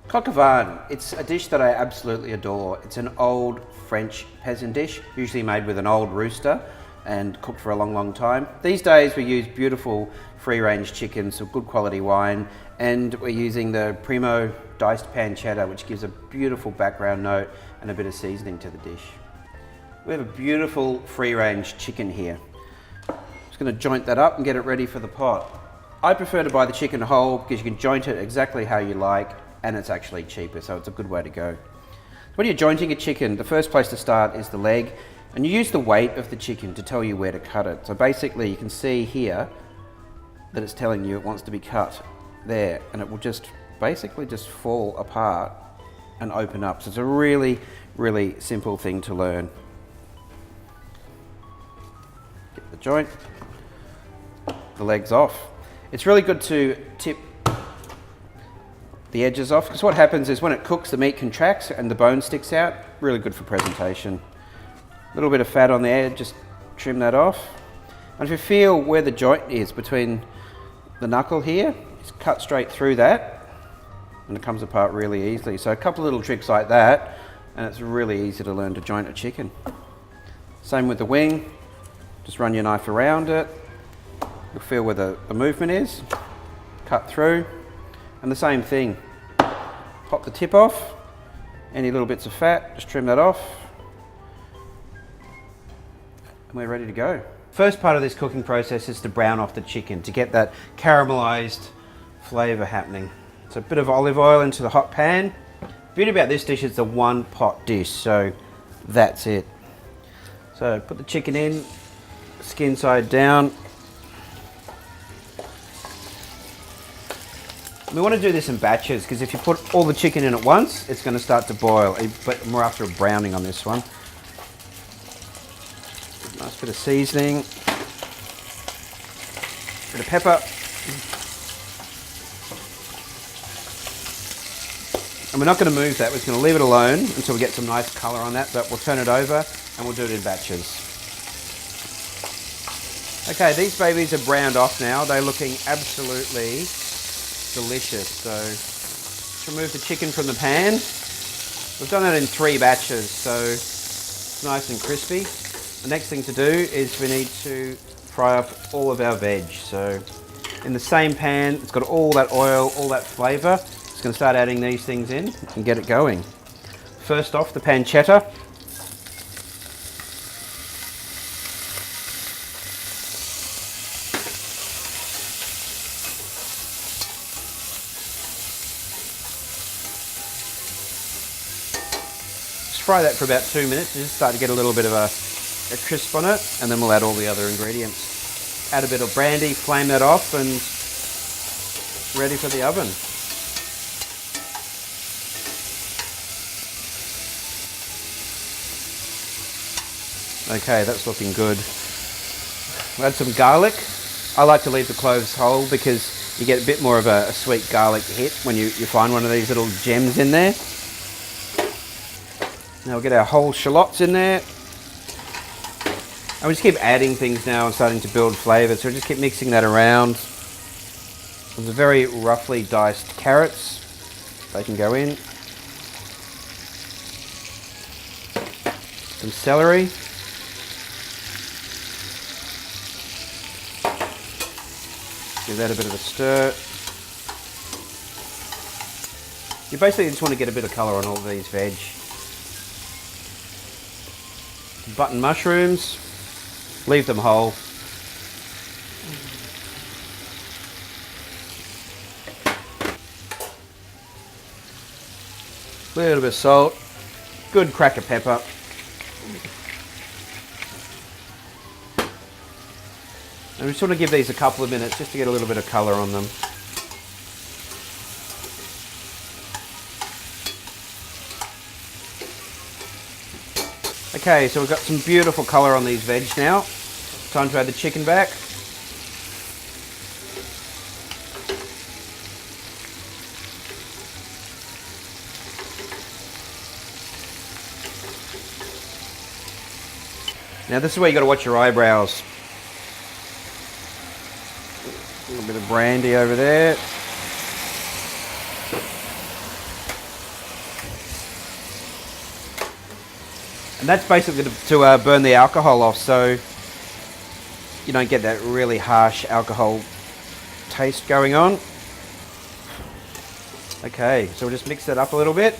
Coq au vin, it's a dish that I absolutely adore. It's an old French peasant dish, usually made with an old rooster and cooked for a long, long time. These days we use beautiful free-range chicken, some good quality wine, and we're using the Primo diced pancetta, which gives a beautiful background note and a bit of seasoning to the dish. We have a beautiful free-range chicken here. Just going to joint that up and get it ready for the pot. I prefer to buy the chicken whole because you can joint it exactly how you like, and it's actually cheaper, so it's a good way to go. When you're jointing a chicken, the first place to start is the leg, and you use the weight of the chicken to tell you where to cut it. So basically you can see here that it's telling you it wants to be cut there, and it will just basically just fall apart and open up. So it's a really, really simple thing to learn. Get the joint, the legs off. It's really good to tip the edges off, because what happens is when it cooks, the meat contracts and the bone sticks out. Really good for presentation. A little bit of fat on the edge, just trim that off. And if you feel where the joint is between the knuckle here, just cut straight through that, and it comes apart really easily. So a couple of little tricks like that, and it's really easy to learn to joint a chicken. Same with the wing, just run your knife around it. You'll feel where the movement is, cut through. And the same thing, pop the tip off, any little bits of fat, just trim that off, and we're ready to go. First part of this cooking process is to brown off the chicken to get that caramelized flavor happening. So a bit of olive oil into the hot pan. The beauty about this dish is it's a one pot dish, so that's it. So put the chicken in, skin side down. We want to do this in batches, because if you put all the chicken in at once, it's going to start to boil, but we're after a browning on this one. Nice bit of seasoning, bit of pepper. And we're not going to move that, we're just going to leave it alone until we get some nice colour on that, but we'll turn it over and we'll do it in batches. Okay, these babies are browned off now. They're looking absolutely delicious. So let's remove the chicken from the pan. We've done that in 3 batches, so it's nice and crispy. The next thing to do is we need to fry up all of our veg. So in the same pan, it's got all that oil, all that flavour. Just going to start adding these things in and get it going. First off, the pancetta. Fry that for about 2 minutes to just start to get a little bit of a crisp on it, and then we'll add all the other ingredients. Add a bit of brandy, flame that off, and ready for the oven. Okay, that's looking good. We'll add some garlic. I like to leave the cloves whole because you get a bit more of a sweet garlic hit when you find one of these little gems in there. Now we'll get our whole shallots in there. And we just keep adding things now and starting to build flavour, so we just keep mixing that around. There's a very roughly diced carrots. They can go in. Some celery. Give that a bit of a stir. You basically just want to get a bit of colour on all these veg. Button mushrooms, leave them whole. A little bit of salt, good crack of pepper. And we just want to give these a couple of minutes just to get a little bit of colour on them. Okay, so we've got some beautiful colour on these veg now. Time to add the chicken back. Now this is where you got to watch your eyebrows. A little bit of brandy over there. And that's basically to burn the alcohol off, so you don't get that really harsh alcohol taste going on. Okay, so we'll just mix that up a little bit.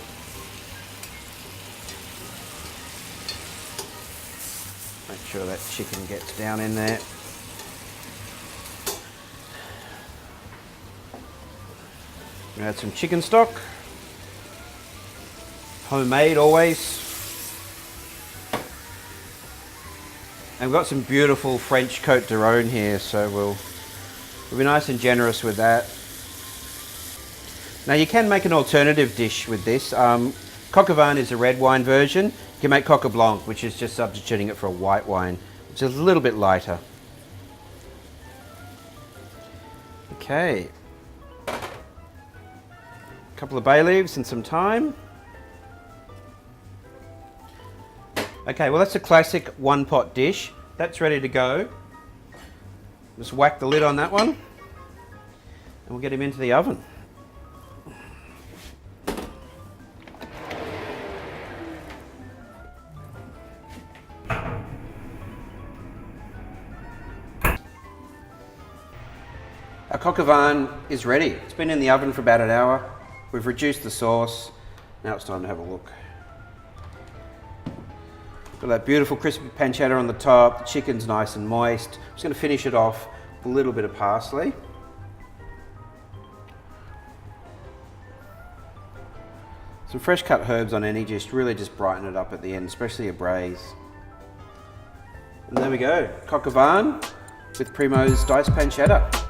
Make sure that chicken gets down in there. Add some chicken stock. Homemade always. And we've got some beautiful French Côte d'Rône here, so we'll be nice and generous with that. Now you can make an alternative dish with this. Coq au vin is a red wine version. You can make coq au blanc, which is just substituting it for a white wine, which is a little bit lighter. Okay. A couple of bay leaves and some thyme. Okay, well that's a classic one pot dish. That's ready to go. Just whack the lid on that one and we'll get him into the oven. Our coq au vin is ready. It's been in the oven for about an hour. We've reduced the sauce. Now it's time to have a look. Got that beautiful crispy pancetta on the top. The chicken's nice and moist. I'm just going to finish it off with a little bit of parsley. Some fresh cut herbs on any dish really just brighten it up at the end, especially a braise. And there we go, coq au vin with Primo's diced pancetta.